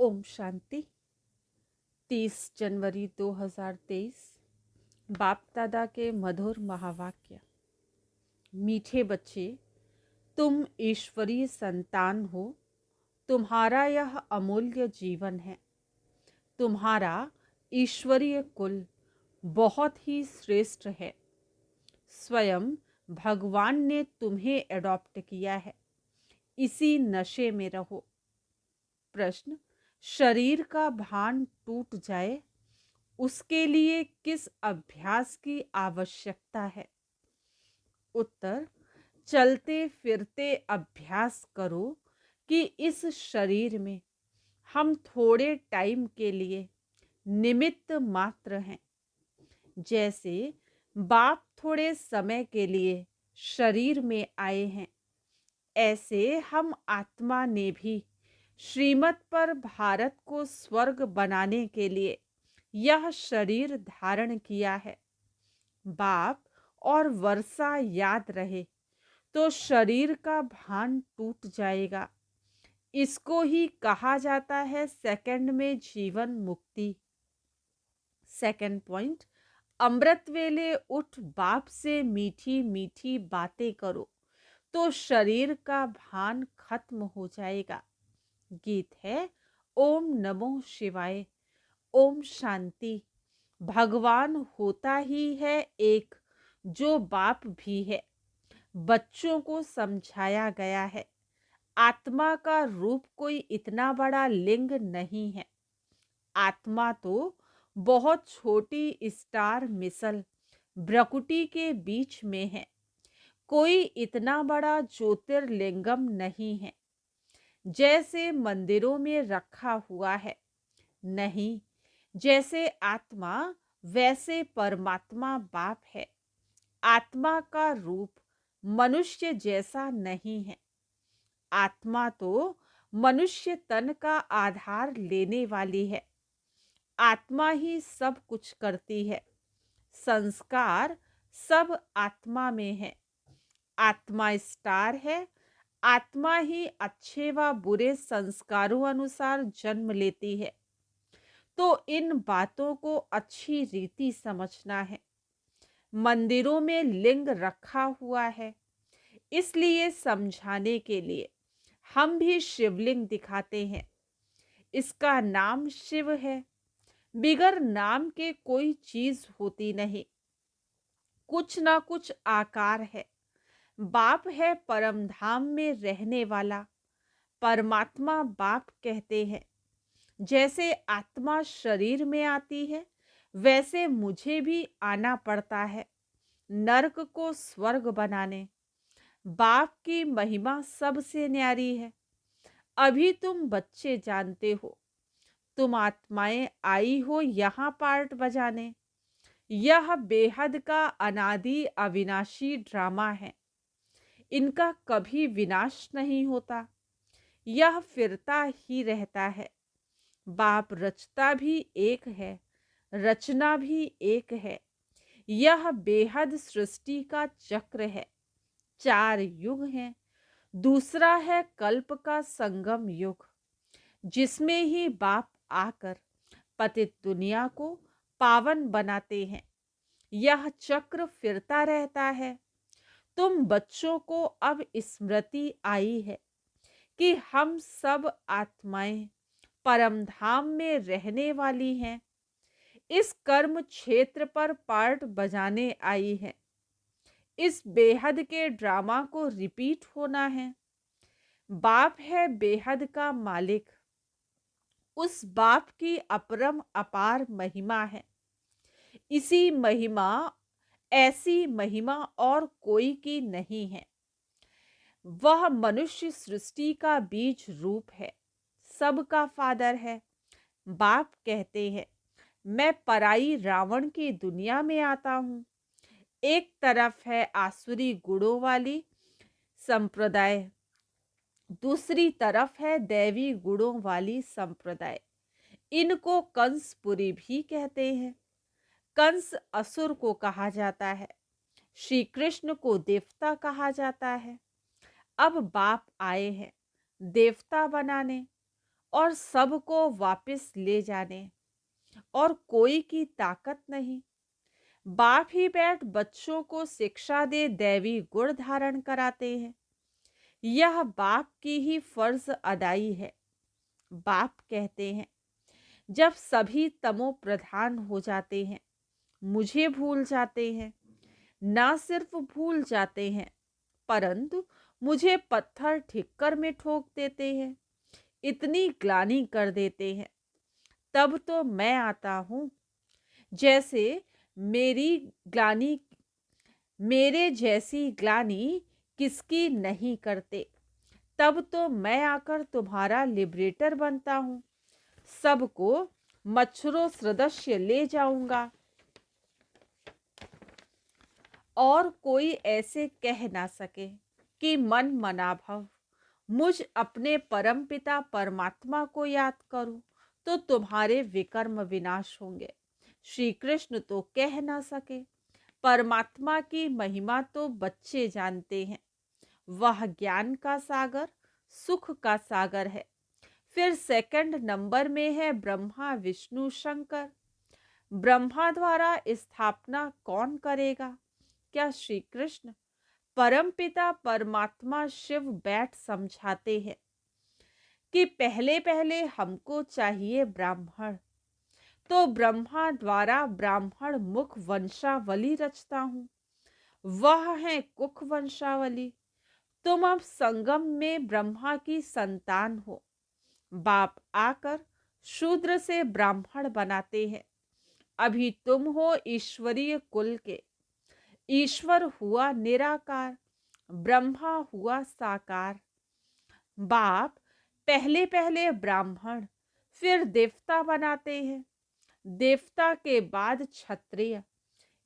ओम शांति। 30 जनवरी 2023। बाप दादा के मधुर महावाक्य। मीठे बच्चे, तुम ईश्वरीय संतान हो। तुम्हारा यह अमूल्य जीवन है। तुम्हारा ईश्वरीय कुल बहुत ही श्रेष्ठ है। स्वयं भगवान ने तुम्हें एडॉप्ट किया है। इसी नशे में रहो। प्रश्न: शरीर का भान टूट जाए, उसके लिए किस अभ्यास की आवश्यकता है? उत्तर: चलते फिरते अभ्यास करो कि इस शरीर में हम थोड़े टाइम के लिए निमित्त मात्र हैं। जैसे बाप थोड़े समय के लिए शरीर में आए हैं, ऐसे हम आत्मा ने भी श्रीमत पर भारत को स्वर्ग बनाने के लिए यह शरीर धारण किया है। बाप और वर्षा याद रहे तो शरीर का भान टूट जाएगा। इसको ही कहा जाता है सेकंड में जीवन मुक्ति। सेकंड पॉइंट: अमृत वेले उठ बाप से मीठी मीठी बातें करो तो शरीर का भान खत्म हो जाएगा। गीत है ओम नमो शिवाय। ओम शांति। भगवान होता ही है एक, जो बाप भी है। बच्चों को समझाया गया है, आत्मा का रूप कोई इतना बड़ा लिंग नहीं है। आत्मा तो बहुत छोटी स्टार मिसल भ्रकुटी के बीच में है। कोई इतना बड़ा ज्योतिर्लिंगम नहीं है जैसे मंदिरों में रखा हुआ है। नहीं, जैसे आत्मा वैसे परमात्मा बाप है। आत्मा का रूप मनुष्य जैसा नहीं है। आत्मा तो मनुष्य तन का आधार लेने वाली है। आत्मा ही सब कुछ करती है। संस्कार सब आत्मा में है। आत्मा स्टार है। आत्मा ही अच्छे व बुरे संस्कारों अनुसार जन्म लेती है। तो इन बातों को अच्छी रीति समझना है। मंदिरों में लिंग रखा हुआ है, इसलिए समझाने के लिए हम भी शिवलिंग दिखाते हैं। इसका नाम शिव है। बिगर नाम के कोई चीज होती नहीं। कुछ ना कुछ आकार है। बाप है परम धाम में रहने वाला। परमात्मा बाप कहते हैं। जैसे आत्मा शरीर में आती है, वैसे मुझे भी आना पड़ता है नरक को स्वर्ग बनाने। बाप की महिमा सबसे न्यारी है। अभी तुम बच्चे जानते हो। तुम आत्माएं आई हो यहाँ पार्ट बजाने। यह बेहद का अनादि अविनाशी ड्रामा है। इनका कभी विनाश नहीं होता। यह फिरता ही रहता है। बाप रचता भी एक है, रचना भी एक है। यह बेहद सृष्टि का चक्र है। 4 युग हैं। दूसरा है कल्प का संगम युग, जिसमें ही बाप आकर पतित दुनिया को पावन बनाते हैं। यह चक्र फिरता रहता है। तुम बच्चों को अब स्मृति आई है कि हम सब आत्माएं परम धाम में रहने वाली हैं। इस कर्म क्षेत्र पर पार्ट बजाने आई है। इस बेहद के ड्रामा को रिपीट होना है। बाप है बेहद का मालिक। उस बाप की अपरम अपार महिमा है। इसी महिमा, ऐसी महिमा और कोई की नहीं है। वह मनुष्य सृष्टि का बीज रूप है, सबका फादर है। बाप कहते हैं, मैं पराई रावण की दुनिया में आता हूँ। एक तरफ है आसुरी गुणों वाली संप्रदाय, दूसरी तरफ है दैवी गुणों वाली संप्रदाय। इनको कंसपुरी भी कहते हैं। कंस असुर को कहा जाता है। श्री कृष्ण को देवता कहा जाता है। अब बाप आए हैं देवता बनाने। और सबको वापस ले जाने और कोई की ताकत नहीं। बाप ही बैठ बच्चों को शिक्षा दे दैवी गुण धारण कराते हैं। यह बाप की ही फर्ज अदाई है। बाप कहते हैं, जब सभी तमो प्रधान हो जाते हैं, मुझे भूल जाते हैं, ना सिर्फ भूल जाते हैं परंतु मुझे पत्थर ठिक्कर में ठोक देते हैं, इतनी ग्लानि कर देते हैं। तब तो मैं आता हूँ, जैसे मेरी ग्लानि मेरे जैसी ग्लानि किसकी नहीं करते। तब तो मैं आकर तुम्हारा लिबरेटर बनता हूँ, सबको मच्छरों सदृश ले जाऊंगा और कोई ऐसे कह ना सके कि मन मनाभव मुझ अपने परमपिता परमात्मा को याद करो तो तुम्हारे विकर्म विनाश होंगे। श्री कृष्ण तो कह ना सके। परमात्मा की महिमा तो बच्चे जानते हैं। वह ज्ञान का सागर, सुख का सागर है। फिर सेकंड नंबर में है ब्रह्मा विष्णु शंकर। ब्रह्मा द्वारा स्थापना कौन करेगा? क्या श्री कृष्ण? परमपिता परमात्मा शिव बैठ समझाते हैं कि पहले पहले हमको चाहिए ब्राह्मण, तो ब्रह्मा द्वारा ब्राह्मण मुख वंशावली रचता हूं, वह है कुख वंशावली। तुम अब संगम में ब्रह्मा की संतान हो। बाप आकर शूद्र से ब्राह्मण बनाते हैं। अभी तुम हो ईश्वरीय कुल के। ईश्वर हुआ निराकार, ब्रह्मा हुआ साकार। बाप पहले पहले ब्राह्मण फिर देवता बनाते हैं, देवता के बाद क्षत्रिय।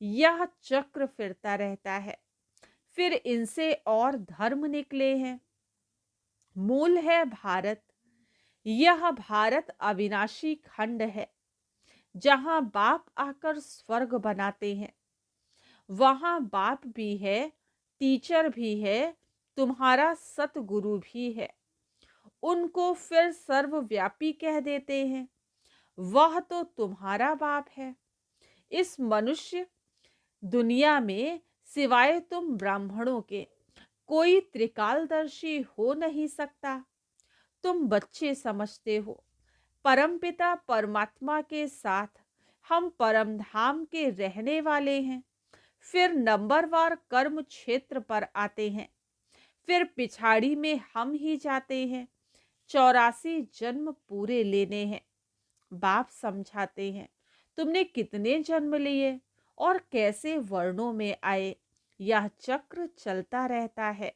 यह चक्र फिरता रहता है। फिर इनसे और धर्म निकले हैं। मूल है भारत। यह भारत अविनाशी खंड है, जहां बाप आकर स्वर्ग बनाते हैं। वहां बाप भी है, टीचर भी है, तुम्हारा सतगुरु भी है। उनको फिर सर्वव्यापी कह देते हैं। वह तो तुम्हारा बाप है। इस मनुष्य दुनिया में सिवाय तुम ब्राह्मणों के कोई त्रिकालदर्शी हो नहीं सकता। तुम बच्चे समझते हो। परमपिता परमात्मा के साथ हम परमधाम के रहने वाले हैं। फिर नंबरवार कर्म क्षेत्र पर आते हैं। फिर पिछाड़ी में हम ही जाते हैं। 84 जन्म पूरे लेने हैं। बाप समझाते हैं, तुमने कितने जन्म लिए और कैसे वर्णों में आए, यह चक्र चलता रहता है।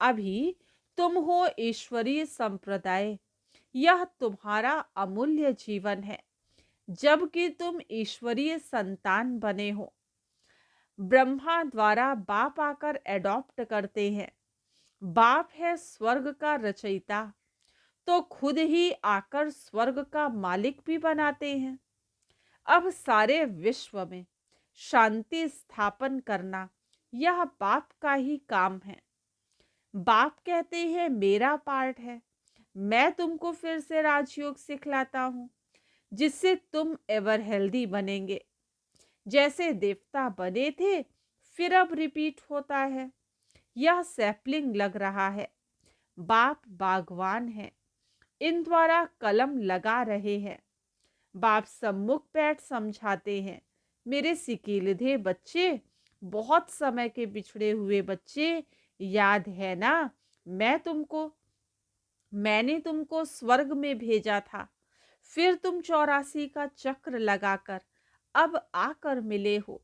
अभी तुम हो ईश्वरीय संप्रदाय। यह तुम्हारा अमूल्य जीवन है, जबकि तुम ईश्वरीय संतान बने हो। ब्रह्मा द्वारा बाप आकर एडॉप्ट करते हैं। बाप है स्वर्ग का रचयिता, तो खुद ही आकर स्वर्ग का मालिक भी बनाते हैं। अब सारे विश्व में शांति स्थापन करना यह बाप का ही काम है। बाप कहते हैं मेरा पार्ट है। मैं तुमको फिर से राजयोग सिखलाता हूँ, जिससे तुम एवर हेल्दी बनेंगे। जैसे देवता बने थे, फिर अब रिपीट होता है। यह सैपलिंग लग रहा है। बाप बागवान है, इन द्वारा कलम लगा रहे हैं। बाप सम्मुख बैठ समझाते हैं, मेरे सिकीलधे बच्चे, बहुत समय के बिछड़े हुए बच्चे, याद है ना? मैंने तुमको स्वर्ग में भेजा था। फिर तुम 84 का चक्र लगाकर अब आकर मिले हो।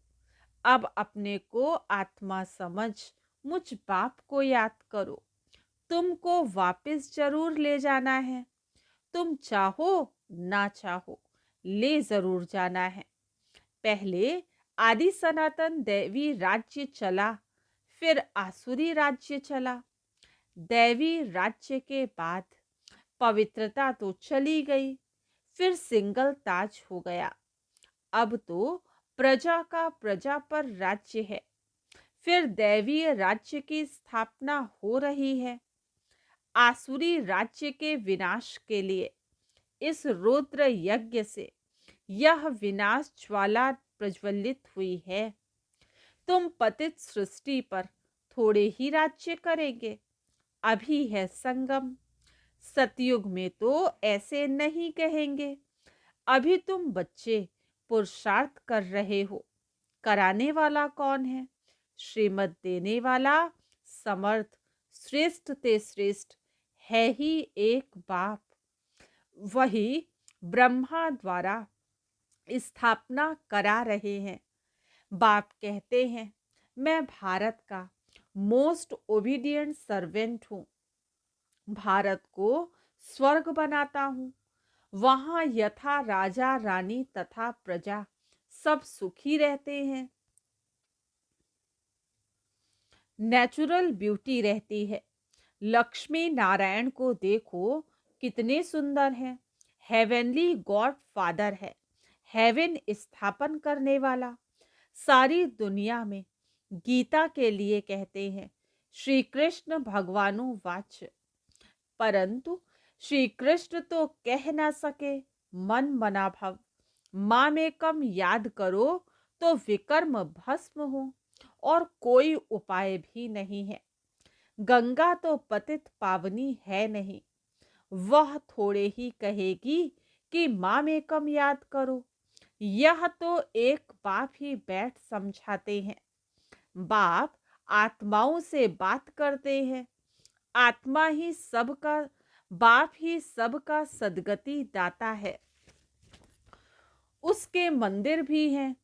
अब अपने को आत्मा समझ मुझ बाप को याद करो। तुमको वापस जरूर ले जाना है। तुम चाहो ना चाहो, ले जरूर जाना है। पहले आदि सनातन दैवी राज्य चला, फिर आसुरी राज्य चला। दैवी राज्य के बाद पवित्रता तो चली गई, फिर सिंगल ताज हो गया। अब तो प्रजा का प्रजा पर राज्य है। फिर दैवीय राज्य की स्थापना हो रही है, आसुरी राज्य के विनाश के लिए। इस रुद्र यज्ञ से यह विनाश ज्वाला प्रज्वलित हुई है। तुम पतित सृष्टि पर थोड़े ही राज्य करेंगे। अभी है संगम। सतयुग में तो ऐसे नहीं कहेंगे। अभी तुम बच्चे पुरुषार्थ कर रहे हो। कराने वाला कौन है? श्रीमत देने वाला समर्थ श्रेष्ठ ते श्रेष्ठ है ही एक बाप। वही ब्रह्मा द्वारा स्थापना करा रहे हैं। बाप कहते हैं, मैं भारत का मोस्ट ओबीडियंट सर्वेंट हूँ। भारत को स्वर्ग बनाता हूँ। वहाँ यथा राजा रानी तथा प्रजा सब सुखी रहते हैं। नेचुरल ब्यूटी रहती है। लक्ष्मी नारायण को देखो, कितने सुंदर हैं। हेवनली गॉड फादर है, हेवन स्थापन करने वाला। सारी दुनिया में गीता के लिए कहते हैं श्री कृष्ण भगवानु वाच्य, परंतु श्री कृष्ण तो कह ना सके मन मना भव। मामेकम याद करो तो विकर्म भस्म हो, और कोई उपाय भी नहीं है। गंगा तो पतित पावनी है नहीं। वह थोड़े ही कहेगी कि मामेकम याद करो। यह तो एक बाप ही बैठ समझाते हैं। बाप आत्माओं से बात करते हैं। आत्मा ही सबका, बाप ही सबका सद्गति दाता है। उसके मंदिर भी हैं।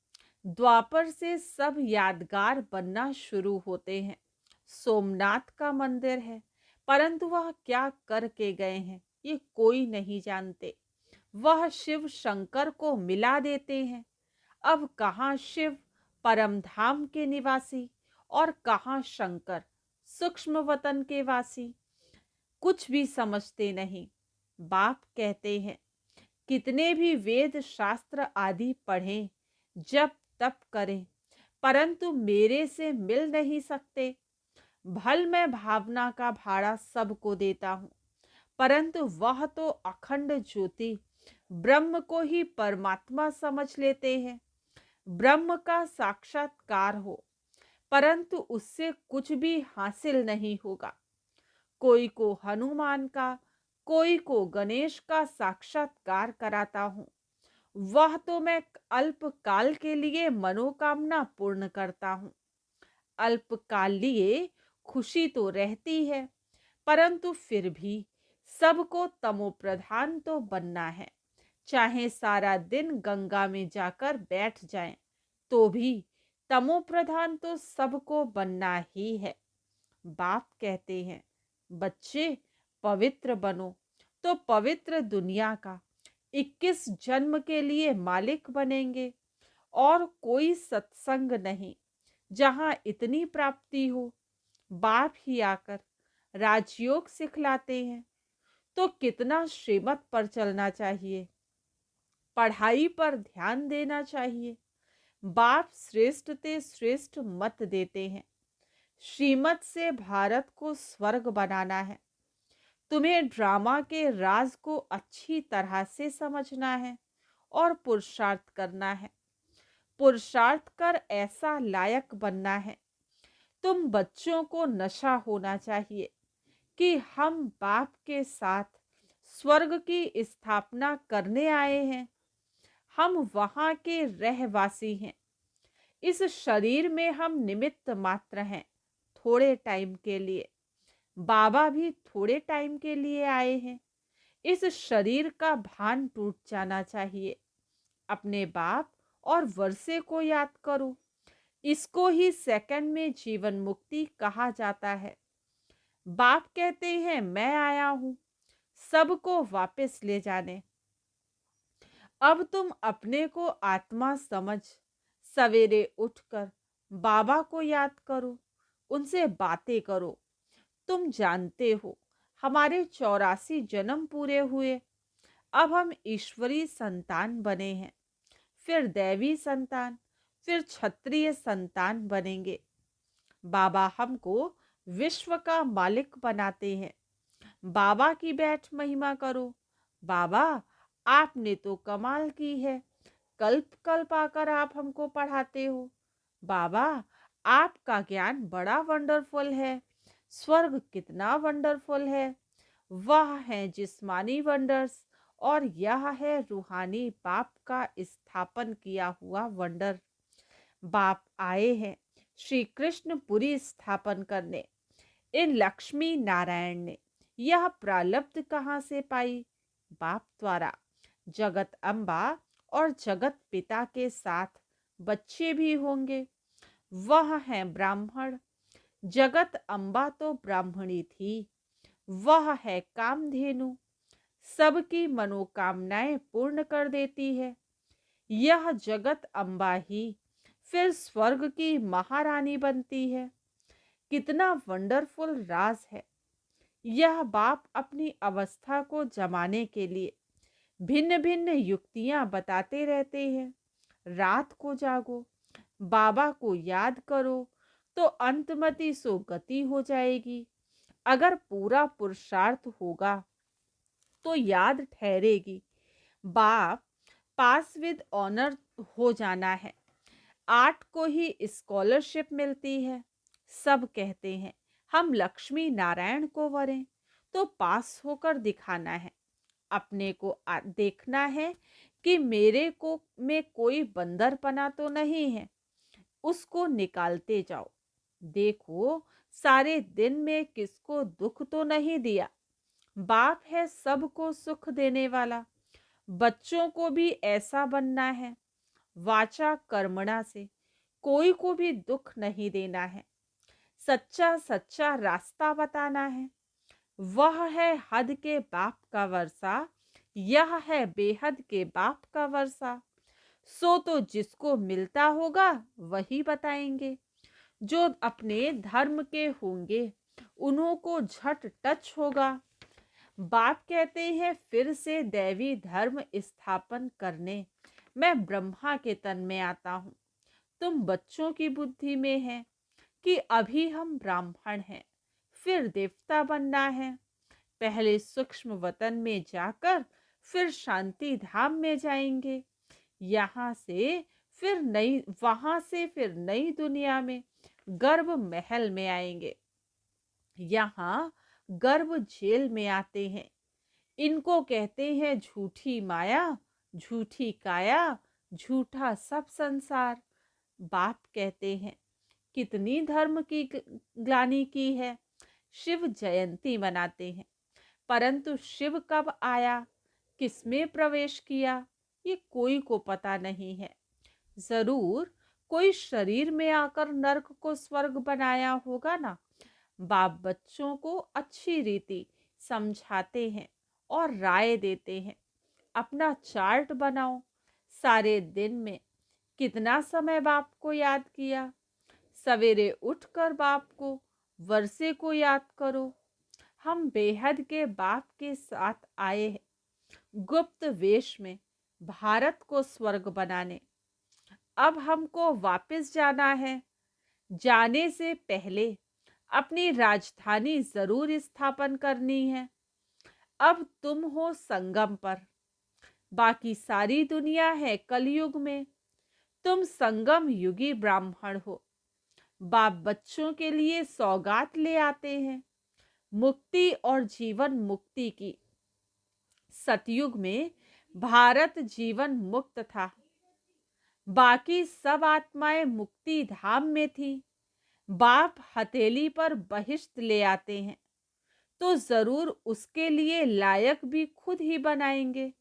द्वापर से सब यादगार बनना शुरू होते हैं। सोमनाथ का मंदिर है, परंतु वह क्या करके गए हैं ये कोई नहीं जानते। वह शिव शंकर को मिला देते हैं। अब कहाँ शिव परम धाम के निवासी और कहाँ शंकर सूक्ष्म वतन के वासी, कुछ भी समझते नहीं। बाप कहते हैं, कितने भी वेद शास्त्र आदि पढ़ें, जप तप करें, परंतु मेरे से मिल नहीं सकते। भल मैं भावना का भाड़ा सबको देता हूँ, परंतु वह तो अखंड ज्योति ब्रह्म को ही परमात्मा समझ लेते हैं। ब्रह्म का साक्षात्कार हो, परंतु उससे कुछ भी हासिल नहीं होगा। कोई को हनुमान का, कोई को गणेश का साक्षात्कार कराता हूँ। वह तो मैं अल्पकाल के लिए मनोकामना पूर्ण करता हूँ। अल्पकाल लिए खुशी तो रहती है, परंतु फिर भी सबको तमोप्रधान तो बनना है। चाहे सारा दिन गंगा में जाकर बैठ जाएं, तो भी तमोप्रधान तो सबको बनना ही है। बाप कहते हैं, बच्चे पवित्र बनो, तो पवित्र दुनिया का 21 जन्म के लिए मालिक बनेंगे। और कोई सत्संग नहीं जहां इतनी प्राप्ति हो। बाप ही आकर राजयोग सिखलाते हैं। तो कितना श्रीमत पर चलना चाहिए, पढ़ाई पर ध्यान देना चाहिए। बाप श्रेष्ठ ते श्रेष्ठ मत देते हैं। श्रीमत से भारत को स्वर्ग बनाना है। तुम्हें ड्रामा के राज को अच्छी तरह से समझना है और पुरुषार्थ करना है। पुरुषार्थ कर ऐसा लायक बनना है। तुम बच्चों को नशा होना चाहिए कि हम बाप के साथ स्वर्ग की स्थापना करने आए हैं। हम वहाँ के रहवासी हैं। इस शरीर में हम निमित्त मात्र हैं, थोड़े टाइम के लिए। बाबा भी थोड़े टाइम के लिए आए हैं। इस शरीर का भान टूट जाना चाहिए। अपने बाप और वर्षे को याद करो। इसको ही सेकंड में जीवन मुक्ति कहा जाता है। बाप कहते हैं, मैं आया हूं सबको वापस ले जाने। अब तुम अपने को आत्मा समझ सवेरे उठकर बाबा को याद करो, उनसे बातें करो। तुम जानते हो हमारे 84 जन्म पूरे हुए। अब हम ईश्वरी संतान बने हैं, फिर दैवी संतान, फिर क्षत्रिय संतान बनेंगे। बाबा हमको विश्व का मालिक बनाते हैं। बाबा की बैठ महिमा करो। बाबा आपने तो कमाल की है, कल्प कल्प आकर आप हमको पढ़ाते हो। बाबा, आपका ज्ञान बड़ा वंडरफुल है। स्वर्ग कितना वंडरफुल है। वह है जिस्मानी वंडर्स और यह है रूहानी बाप का स्थापन किया हुआ वंडर। बाप आए हैं श्री कृष्णपुरी स्थापन करने। इन लक्ष्मी नारायण ने यह प्रालब्ध कहाँ से पाई? बाप द्वारा। जगत अम्बा और जगत पिता के साथ बच्चे भी होंगे। वह है ब्राह्मण। जगत अम्बा तो ब्राह्मणी थी। वह है कामधेनु, सबकी मनोकामनाएं पूर्ण कर देती है। यह जगत अम्बा ही फिर स्वर्ग की महारानी बनती है। कितना वंडरफुल राज है। यह बाप अपनी अवस्था को जमाने के लिए भिन्न भिन्न युक्तियां बताते रहते हैं। रात को जागो, बाबा को याद करो तो अंतमति सो गति हो जाएगी। अगर पूरा पुरुषार्थ होगा तो याद ठहरेगी। बाप पास विद ऑनर हो जाना है। 8 को ही स्कॉलरशिप मिलती है। सब कहते हैं हम लक्ष्मी नारायण को वरें, तो पास होकर दिखाना है। अपने को देखना है कि मेरे को में कोई बंदरपना तो नहीं है, उसको निकालते जाओ। देखो सारे दिन में किसको दुख तो नहीं दिया। बाप है सबको सुख देने वाला। बच्चों को भी ऐसा बनना है। वाचा कर्मणा से कोई को भी दुख नहीं देना है। सच्चा सच्चा रास्ता बताना है। वह है हद के बाप का वर्षा, यह है बेहद के बाप का वर्षा। सो तो जिसको मिलता होगा वही बताएंगे। जो अपने धर्म के होंगे उन्हों को झट टच होगा। बाप कहते हैं फिर से दैवी धर्म स्थापन करने मैं ब्रह्मा के तन में आता हूँ। तुम बच्चों की बुद्धि में है कि अभी हम ब्राह्मण हैं, फिर देवता बनना है। पहले सूक्ष्म वतन में जाकर फिर शांति धाम में जाएंगे। यहाँ से वहां से फिर नई दुनिया में गर्भ महल में आएंगे। यहाँ गर्भ जेल में आते हैं। इनको कहते हैं झूठी माया, झूठी काया, झूठा सब संसार। बाप कहते हैं कितनी धर्म की ग्लानि की है। शिव जयंती मनाते हैं, परंतु शिव कब आया, किसमें प्रवेश किया, ये कोई को पता नहीं है। जरूर कोई शरीर में आकर नरक को स्वर्ग बनाया होगा ना। बाप बच्चों को अच्छी रीति समझाते हैं और राय देते हैं। अपना चार्ट बनाओ। सारे दिन में कितना समय बाप को याद किया। सवेरे उठकर बाप को, वर्षे को याद करो। हम बेहद के बाप के साथ आए हैं, गुप्त वेश में भारत को स्वर्ग बनाने। अब हमको वापस जाना है। जाने से पहले अपनी राजधानी जरूर स्थापन करनी है। अब तुम हो संगम पर, बाकी सारी दुनिया है कलयुग में। तुम संगम युगी ब्राह्मण हो। बाप बच्चों के लिए सौगात ले आते हैं, मुक्ति और जीवन मुक्ति की। सतयुग में भारत जीवन मुक्त था, बाकी सब आत्माएं मुक्ति धाम में थी। बाप हथेली पर बहिष्ट ले आते हैं तो जरूर उसके लिए लायक भी खुद ही बनाएंगे।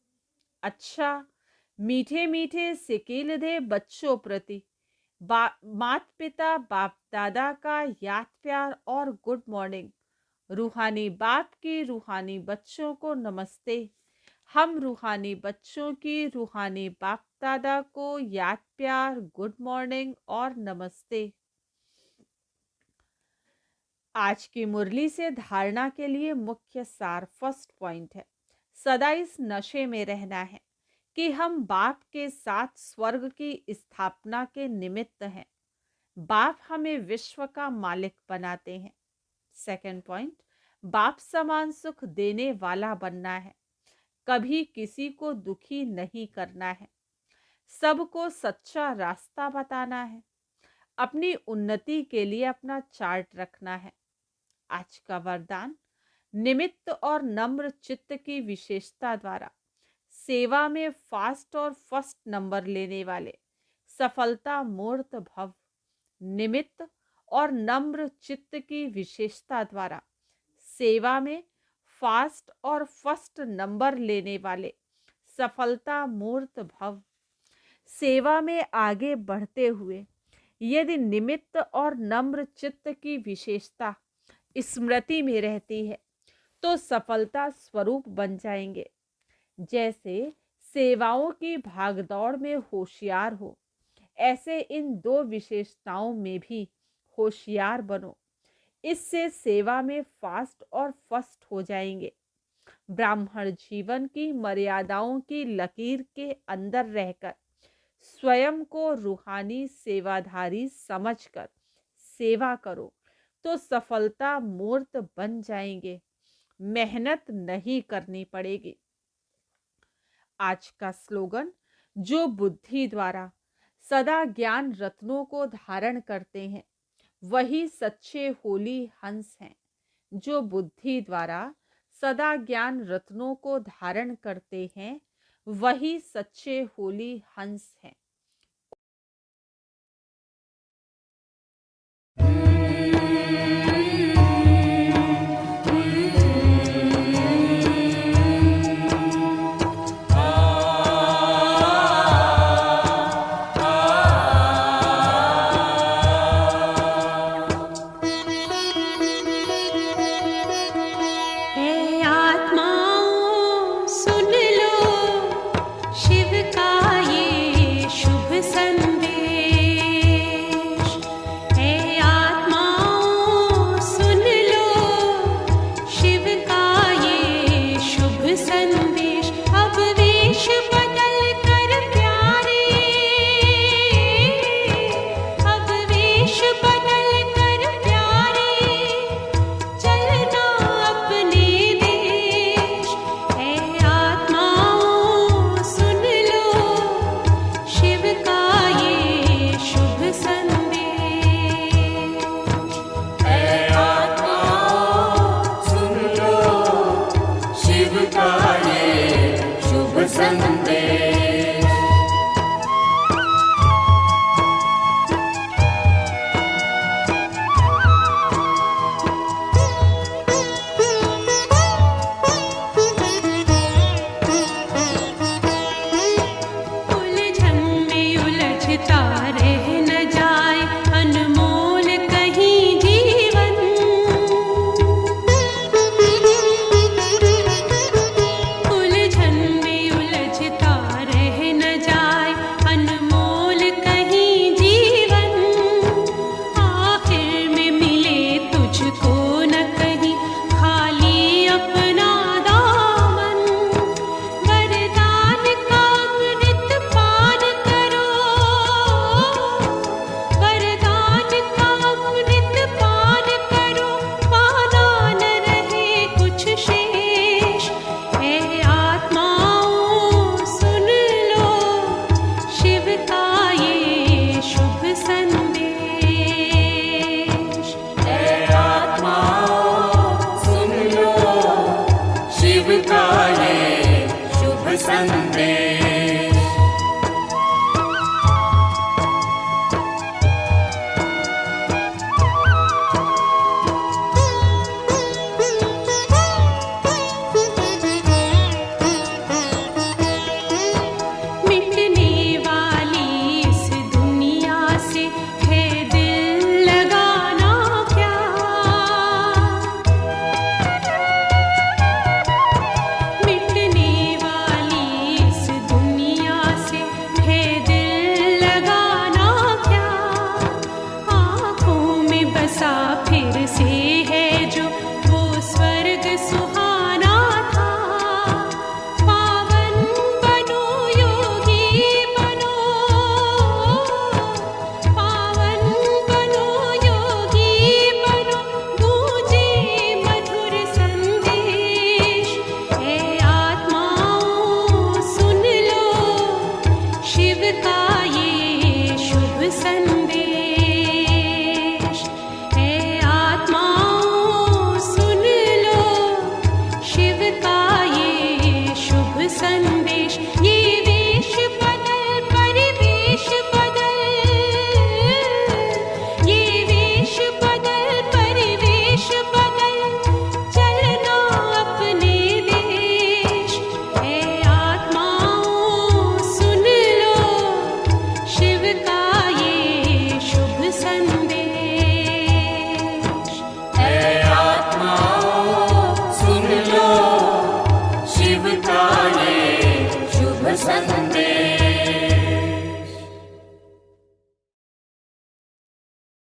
अच्छा, मीठे मीठे सिकील दे बच्चों प्रति मात पिता बाप दादा का याद प्यार और गुड मॉर्निंग। रूहानी बाप की रूहानी बच्चों को नमस्ते। हम रूहानी बच्चों की रूहानी बाप दादा को याद प्यार, गुड मॉर्निंग और नमस्ते। आज की मुरली से धारणा के लिए मुख्य सार फर्स्ट पॉइंट है, सदा इस नशे में रहना है कि हम बाप के साथ स्वर्ग की स्थापना के निमित्त हैं। बाप हमें विश्व का मालिक बनाते हैं। सेकंड पॉइंट, बाप समान सुख देने वाला बनना है। कभी किसी को दुखी नहीं करना है, सबको सच्चा रास्ता बताना है, अपनी उन्नति के लिए अपना चार्ट रखना है। आज का वरदान, निमित्त और नम्र चित्त की विशेषता द्वारा सेवा में फास्ट और फर्स्ट नंबर लेने वाले सफलता मूर्त भव। निमित्त और नम्र चित्त की विशेषता द्वारा सेवा में फास्ट और फर्स्ट नंबर लेने वाले सफलता मूर्त भव। सेवा में आगे बढ़ते हुए यदि निमित्त और नम्र चित्त की विशेषता स्मृति में रहती है तो सफलता स्वरूप बन जाएंगे। जैसे सेवाओं की भागदौड़ में होशियार हो, ऐसे इन दो विशेषताओं में भी होशियार बनो। इससे सेवा में फास्ट और फर्स्ट हो जाएंगे। ब्राह्मण जीवन की मर्यादाओं की लकीर के अंदर रहकर स्वयं को रूहानी सेवाधारी समझकर सेवा करो तो सफलता मूर्त बन जाएंगे। मेहनत नहीं करनी पड़ेगी। आज का स्लोगन, जो बुद्धि द्वारा सदा ज्ञान रत्नों को धारण करते हैं वही सच्चे होली हंस हैं। जो बुद्धि द्वारा सदा ज्ञान रत्नों को धारण करते हैं वही सच्चे होली हंस हैं। शिव का ये शुभ संदेश।